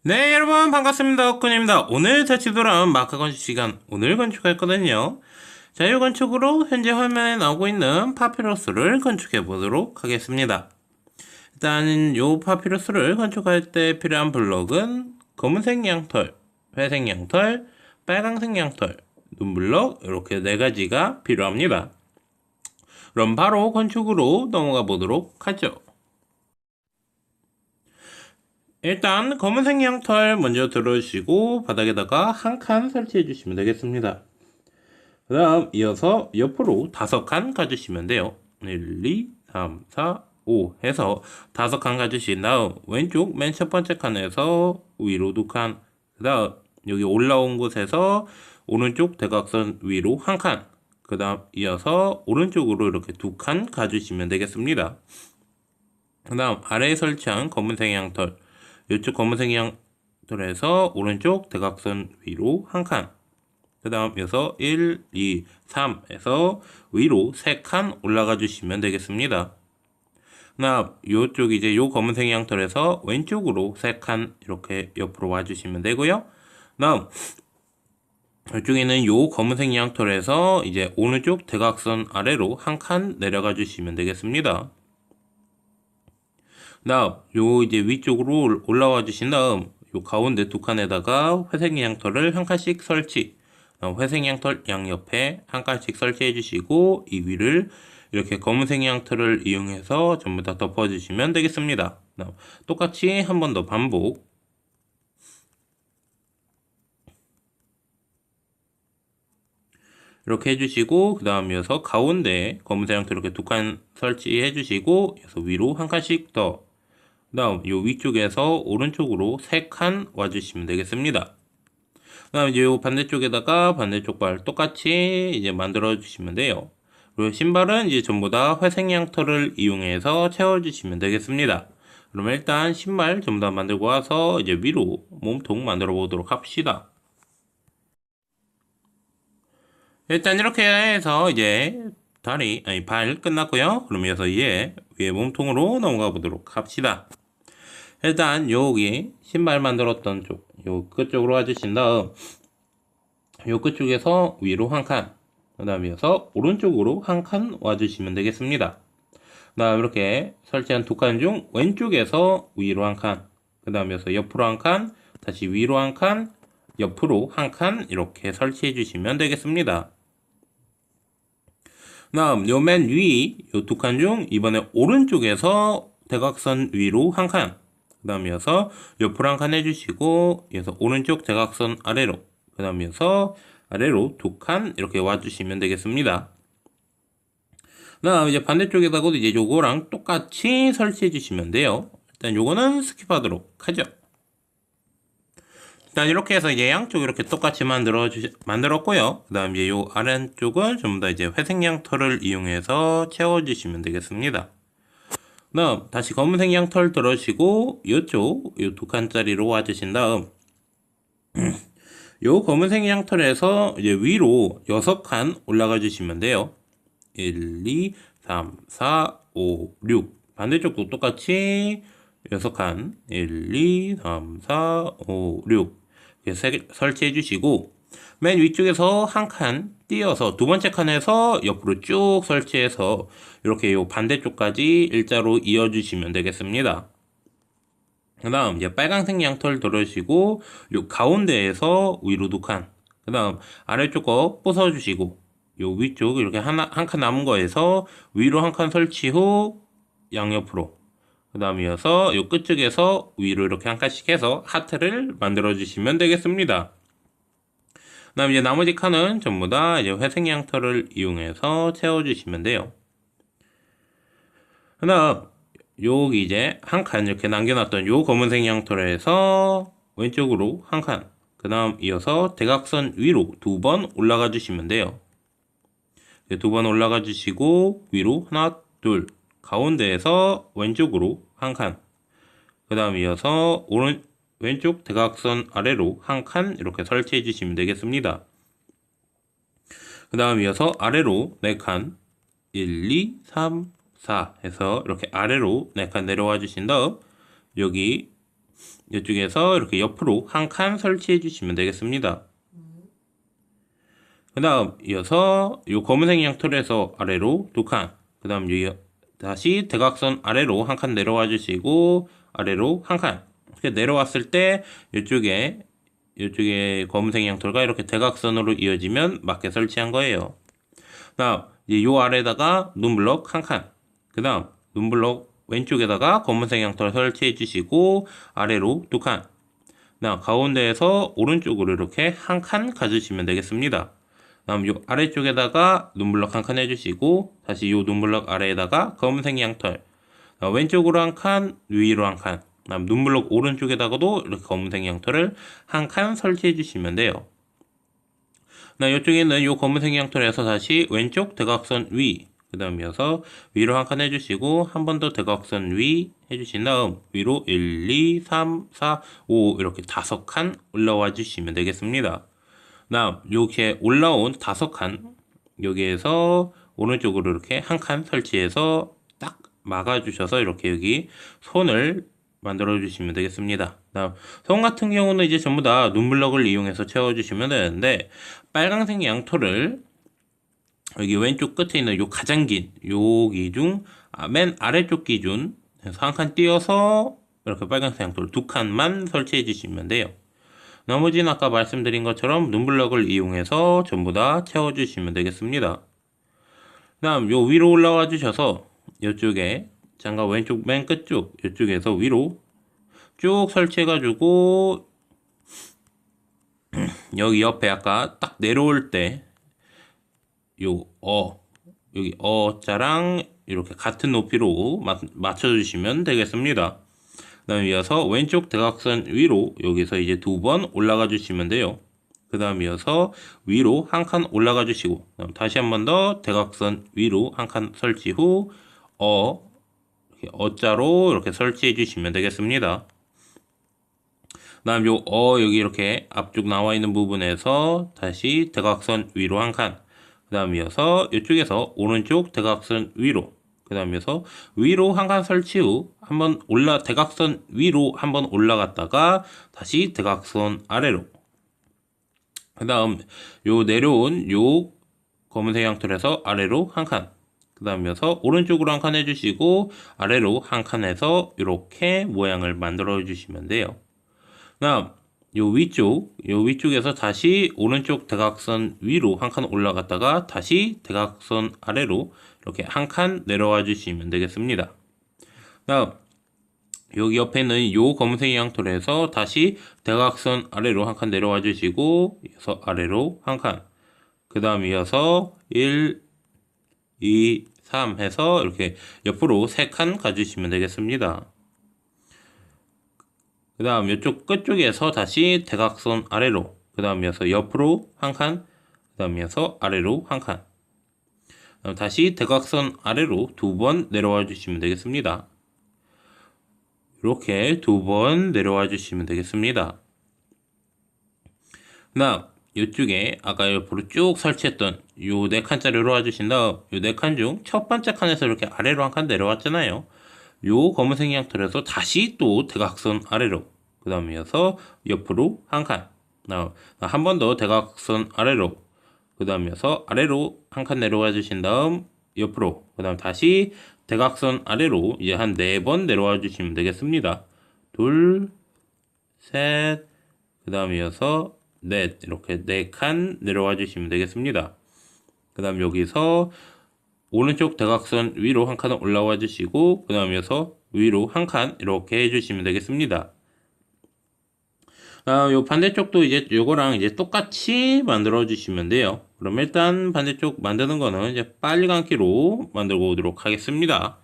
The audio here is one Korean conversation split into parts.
네, 여러분 반갑습니다. 덕분입니다. 오늘 다시 돌아온 마카 건축 시간, 오늘 건축할 거든요. 자유 건축으로 현재 화면에 나오고 있는 파피루스를 건축해 보도록 하겠습니다. 일단 요 파피루스를 건축할 때 필요한 블럭은 검은색 양털, 회색 양털, 빨강색 양털, 눈블럭 이렇게 네 가지가 필요합니다. 그럼 바로 건축으로 넘어가 보도록 하죠. 일단 검은색 양털 먼저 들어주시고 바닥에다가 한 칸 설치해 주시면 되겠습니다. 그 다음 이어서 옆으로 5칸 가주시면 돼요. 1, 2, 3, 4, 5 해서 5칸 가주신 다음 왼쪽 맨 첫 번째 칸에서 위로 2칸, 그 다음 여기 올라온 곳에서 오른쪽 대각선 위로 1칸, 그 다음 이어서 오른쪽으로 이렇게 2칸 가주시면 되겠습니다. 그 다음 아래에 설치한 검은색 양털, 이쪽 검은색 양털에서 오른쪽 대각선 위로 1칸, 그 다음 이어서 1, 2, 3 해서 위로 3칸 올라가 주시면 되겠습니다. 그 다음 이쪽 이제 요 검은색 양털에서 왼쪽으로 3칸 이렇게 옆으로 와주시면 되고요. 그 다음 이쪽에는 요 검은색 양털에서 이제 오른쪽 대각선 아래로 1칸 내려가 주시면 되겠습니다. 다음 요 이제 위쪽으로 올라와 주신 다음 요 가운데 2칸에다가 회색 양털을 1칸씩 설치, 회색 양털 양옆에 1칸씩 설치해 주시고 이 위를 이렇게 검은색 양털을 이용해서 전부 다 덮어 주시면 되겠습니다. 똑같이 한 번 더 반복. 이렇게 해주시고 그 다음 이어서 가운데 검은색 양털 이렇게 2칸 설치해 주시고 이어서 위로 1칸씩 더, 그 다음 요 위쪽에서 오른쪽으로 3칸 와주시면 되겠습니다. 그 다음 이제 요 반대쪽에다가 반대쪽 발 똑같이 이제 만들어 주시면 돼요. 그리고 신발은 이제 전부 다 회색 양털을 이용해서 채워주시면 되겠습니다. 그러면 일단 신발 전부 다 만들고 와서 이제 위로 몸통 만들어 보도록 합시다. 일단 이렇게 해서 이제 다리, 아니 발 끝났고요. 그럼 이어서 얘 위에 몸통으로 넘어가 보도록 합시다. 일단 여기 신발 만들었던 쪽, 요 끝쪽으로 와주신 다음 요 끝쪽에서 위로 1칸, 그 다음에 이어서 오른쪽으로 1칸 와주시면 되겠습니다. 그 다음 이렇게 설치한 2칸 중 왼쪽에서 위로 1칸, 그 다음에 이어서 옆으로 1칸, 다시 위로 1칸, 옆으로 1칸 이렇게 설치해 주시면 되겠습니다. 그 다음 요 맨 위 요 2칸 중 이번에 오른쪽에서 대각선 위로 1칸, 그 다음 이어서 옆으로 1칸 해주시고 이어서 오른쪽 대각선 아래로, 그 다음 이어서 아래로 2칸 이렇게 와주시면 되겠습니다. 그 다음 이제 반대쪽에다가도 이제 요거랑 똑같이 설치해 주시면 돼요. 일단 요거는 스킵하도록 하죠. 일단 이렇게 해서 이제 양쪽 이렇게 똑같이 만들었고요. 그 다음 이제 요 아래쪽은 전부 다 이제 회색 양털을 이용해서 채워주시면 되겠습니다. 그 다음 다시 검은색 양털 들어주시고 요쪽 요 2칸짜리로 와주신 다음 요 검은색 양털에서 이제 위로 6칸 올라가 주시면 돼요. 1, 2, 3, 4, 5, 6. 반대쪽도 똑같이 6칸. 1, 2, 3, 4, 5, 6. 이렇게 설치해 주시고, 맨 위쪽에서 한 칸 띄어서 두 번째 칸에서 옆으로 쭉 설치해서 이렇게 요 반대쪽까지 일자로 이어주시면 되겠습니다. 그 다음 이제 빨간색 양털 들어주시고 요 가운데에서 위로 2칸, 그 다음 아래쪽 거 부숴주시고 요 위쪽 이렇게 한 칸 남은 거에서 위로 1칸 설치 후 양옆으로, 그 다음 이어서 요 끝쪽에서 위로 이렇게 1칸씩 해서 하트를 만들어 주시면 되겠습니다. 그 다음 이제 나머지 칸은 전부 다 이제 회색 양털을 이용해서 채워주시면 돼요. 그 다음 여기 이제 한 칸 이렇게 남겨놨던 요 검은색 양털에서 왼쪽으로 1칸, 그 다음 이어서 대각선 위로 2번 올라가 주시면 돼요. 2번 올라가 주시고 위로 하나 둘, 가운데에서 왼쪽으로 1칸, 그 다음 이어서 왼쪽 대각선 아래로 1칸 이렇게 설치해 주시면 되겠습니다. 그 다음 이어서 아래로 4칸, 1, 2, 3, 4 해서 이렇게 아래로 4칸 내려와 주신 다음 여기 이쪽에서 이렇게 옆으로 한 칸 설치해 주시면 되겠습니다. 그 다음 이어서 이 검은색 양털에서 아래로 두 칸, 그 다음 다시 대각선 아래로 한 칸 내려와 주시고 아래로 한 칸 이렇게 내려왔을 때 이쪽에 검은색 양털과 이렇게 대각선으로 이어지면 맞게 설치한 거예요. 그 다음 이제 요 아래에다가 눈블럭 한 칸, 그 다음 눈블럭 왼쪽에다가 검은색 양털 설치해 주시고 아래로 두 칸, 그 다음 가운데에서 오른쪽으로 이렇게 한 칸 가주시면 되겠습니다. 다음 요 아래쪽에다가 눈블럭 한 칸 해주시고 다시 요 눈블럭 아래에다가 검은색 양털, 왼쪽으로 한 칸, 위로 한 칸, 다음 눈블럭 오른쪽에다가도 이렇게 검은색 양털을 한 칸 설치해 주시면 돼요. 이쪽에는 요 검은색 양털에서 다시 왼쪽 대각선 위, 그 다음 이어서 위로 한 칸 해주시고 한 번 더 대각선 위 해주신 다음 위로 1, 2, 3, 4, 5 이렇게 5칸 올라와 주시면 되겠습니다. 다음 이렇게 올라온 5칸 여기에서 오른쪽으로 이렇게 한 칸 설치해서 딱 막아주셔서 이렇게 여기 손을 만들어 주시면 되겠습니다. 다음 손 같은 경우는 이제 전부 다 눈블럭을 이용해서 채워주시면 되는데 빨강색 양털을 여기 왼쪽 끝에 있는 요 가장 긴 여기 중 맨 아래쪽 기준 해서 한 칸 띄어서 이렇게 빨간색 양털 두 칸만 설치해 주시면 돼요. 나머지는 아까 말씀드린 것처럼 눈블럭을 이용해서 전부 다 채워주시면 되겠습니다. 다음 요 위로 올라와 주셔서 이쪽에 장갑 왼쪽 맨 끝쪽 이쪽에서 위로 쭉 설치해가지고 여기 옆에 아까 딱 내려올 때 요 여기 자랑 이렇게 같은 높이로 맞춰주시면 되겠습니다. 그 다음에 이어서 왼쪽 대각선 위로 여기서 이제 2번 올라가 주시면 돼요. 그 다음 이어서 위로 한 칸 올라가 주시고 다시 한 번 더 대각선 위로 한 칸 설치 후 어자로 이렇게 설치해 주시면 되겠습니다. 그 다음 여기 이렇게 앞쪽 나와 있는 부분에서 다시 대각선 위로 한 칸, 그 다음 이어서 이쪽에서 오른쪽 대각선 위로, 그 다음 이어서 위로 한 칸 설치 후 한번 대각선 위로 한번 올라갔다가 다시 대각선 아래로, 그 다음 내려온 검은색 양털에서 아래로 한 칸, 그 다음 이어서 오른쪽으로 한 칸 해주시고 아래로 한 칸에서 이렇게 모양을 만들어 주시면 돼요. 다음 요 위쪽에서 다시 오른쪽 대각선 위로 한 칸 올라갔다가 다시 대각선 아래로 이렇게 한 칸 내려와 주시면 되겠습니다. 다음 여기 옆에 있는 요 검은색 양털에서 다시 대각선 아래로 한 칸 내려와 주시고 이어서 아래로 한 칸, 그 다음 이어서 1, 2, 3 해서 이렇게 옆으로 3칸 가주시면 되겠습니다. 그 다음 이쪽 끝쪽에서 다시 대각선 아래로, 그 다음 이어서 옆으로 한 칸, 그 다음 이어서 아래로 한 칸, 다시 대각선 아래로 2번 내려와 주시면 되겠습니다. 이렇게 2번 내려와 주시면 되겠습니다. 그 다음 이쪽에 아까 옆으로 쭉 설치했던 요 4칸짜리로 와주신 다음 요 4칸 중 첫 번째 칸에서 이렇게 아래로 한 칸 내려왔잖아요. 요 검은색 양털에서 다시 또 대각선 아래로, 그 다음에 이어서 옆으로 한 칸, 한 번 더 대각선 아래로, 그 다음에 이어서 아래로 한 칸 내려와 주신 다음 옆으로, 그 다음 다시 대각선 아래로 이제 한 4번 내려와 주시면 되겠습니다. 둘, 셋, 그 다음에 이어서 넷, 이렇게 4칸 내려와 주시면 되겠습니다. 그 다음 여기서 오른쪽 대각선 위로 한 칸 올라와 주시고 그 다음 이어서 위로 한 칸 이렇게 해주시면 되겠습니다. 요 반대쪽도 이제 요거랑 이제 똑같이 만들어 주시면 돼요. 그럼 일단 반대쪽 만드는 거는 이제 빨리 감기로 만들어 보도록 하겠습니다.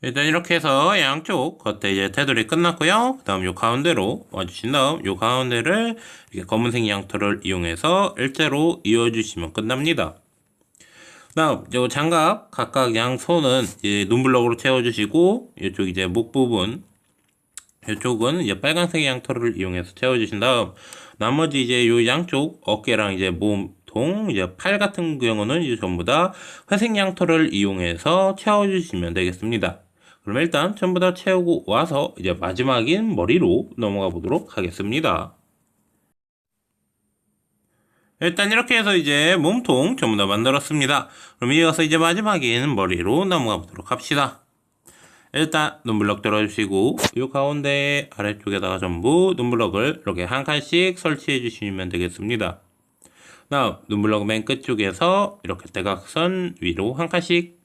일단 이렇게 해서 양쪽 겉에 이제 테두리 끝났고요. 그 다음 요 가운데로 와주신 다음 요 가운데를 이렇게 검은색 양털을 이용해서 일자로 이어주시면 끝납니다. 다음 요 장갑 각각 양손은 이제 눈블럭으로 채워주시고 이쪽 이제 목 부분 이쪽은 이제 빨간색 양털을 이용해서 채워주신 다음 나머지 이제 요 양쪽 어깨랑 이제 몸통 이제 팔 같은 경우는 이제 전부 다 회색 양털을 이용해서 채워주시면 되겠습니다. 그럼 일단 전부 다 채우고 와서 이제 마지막인 머리로 넘어가 보도록 하겠습니다. 일단 이렇게 해서 이제 몸통 전부 다 만들었습니다. 그럼 이어서 이제 마지막인 머리로 넘어가 보도록 합시다. 일단 눈블럭 들어주시고 이 가운데 아래쪽에다가 전부 눈블럭을 이렇게 한 칸씩 설치해 주시면 되겠습니다. 다음 눈블럭 맨 끝쪽에서 이렇게 대각선 위로 한 칸씩,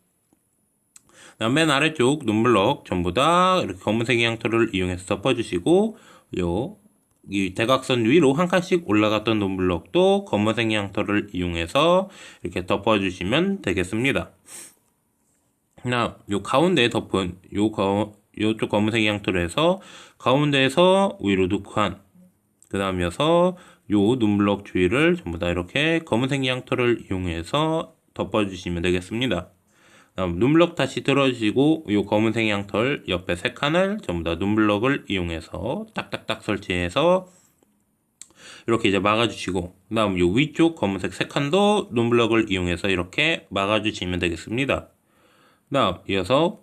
다음 맨 아래쪽 눈블럭 전부 다 이렇게 검은색 양털을 이용해서 덮어주시고 이 대각선 위로 한 칸씩 올라갔던 눈블럭도 검은색 양털을 이용해서 이렇게 덮어주시면 되겠습니다. 요 가운데 덮은 요쪽 검은색 양털에서 가운데에서 위로 두 칸, 그 다음에서 요 눈블럭 주위를 전부 다 이렇게 검은색 양털을 이용해서 덮어주시면 되겠습니다. 다음 눈블럭 다시 들어주시고 요 검은색 양털 옆에 세 칸을 전부 다 눈블럭을 이용해서 딱딱딱 설치해서 이렇게 이제 막아주시고, 그 다음 요 위쪽 검은색 세 칸도 눈블럭을 이용해서 이렇게 막아주시면 되겠습니다. 다음 이어서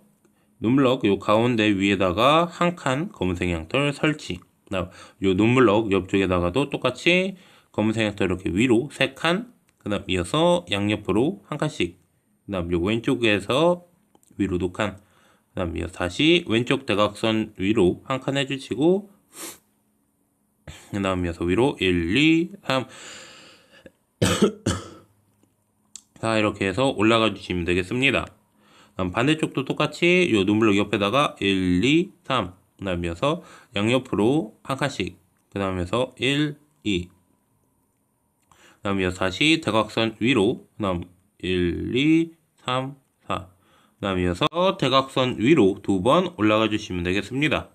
눈블럭 요 가운데 위에다가 한 칸 검은색 양털 설치, 다음 요 눈블럭 옆쪽에다가도 똑같이 검은색 양털 이렇게 위로 세 칸, 그 다음 이어서 양옆으로 한 칸씩, 그 다음 요 왼쪽에서 위로 두 칸, 그 다음 이어서 다시 왼쪽 대각선 위로 한 칸 해주시고, 그 다음 이어서 위로 1, 2, 3 자 이렇게 해서 올라가 주시면 되겠습니다. 다음 반대쪽도 똑같이 요 눈블럭 옆에다가 1, 2, 3 그 다음 이어서 양옆으로 한 칸씩, 그 다음에서 1, 2 그 다음 이어서 다시 대각선 위로, 그 다음 1, 2, 3, 4 그 다음 이어서 대각선 위로 두 번 올라가 주시면 되겠습니다.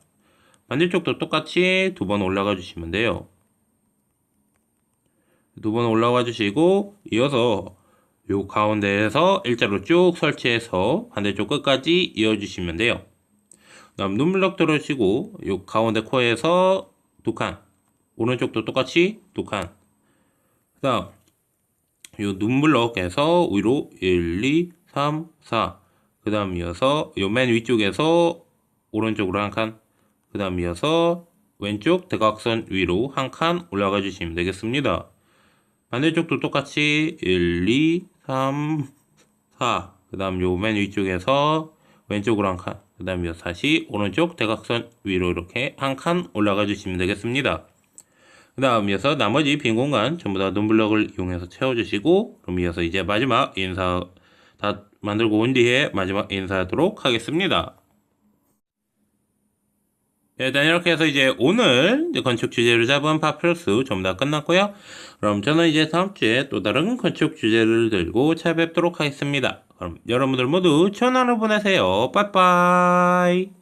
반대쪽도 똑같이 두 번 올라가 주시면 돼요. 두 번 올라가 주시고 이어서 요 가운데에서 일자로 쭉 설치해서 반대쪽 끝까지 이어주시면 돼요. 다음 눈블럭 들어주시고 요 가운데 코에서 두 칸, 오른쪽도 똑같이 두 칸, 그 다음 요 눈블럭에서 위로 1, 2, 3, 4 그 다음 이어서 요 맨 위쪽에서 오른쪽으로 한 칸, 그 다음 이어서 왼쪽 대각선 위로 한 칸 올라가 주시면 되겠습니다. 반대쪽도 똑같이 1, 2, 3, 4 그 다음 요 맨 위쪽에서 왼쪽으로 한 칸, 그 다음 이어서 다시 오른쪽 대각선 위로 이렇게 한 칸 올라가 주시면 되겠습니다. 그 다음 이어서 나머지 빈 공간 전부 다 눈블럭을 이용해서 채워주시고, 그럼 이어서 이제 마지막 인사 다 만들고 온 뒤에 마지막 인사하도록 하겠습니다. 일단 이렇게 해서 이제 오늘 건축 주제를 잡은 파피루스 전부 다 끝났고요. 그럼 저는 이제 다음 주에 또 다른 건축 주제를 들고 찾아뵙도록 하겠습니다. 그럼 여러분들 모두 좋은 하루 보내세요. 빠이빠이.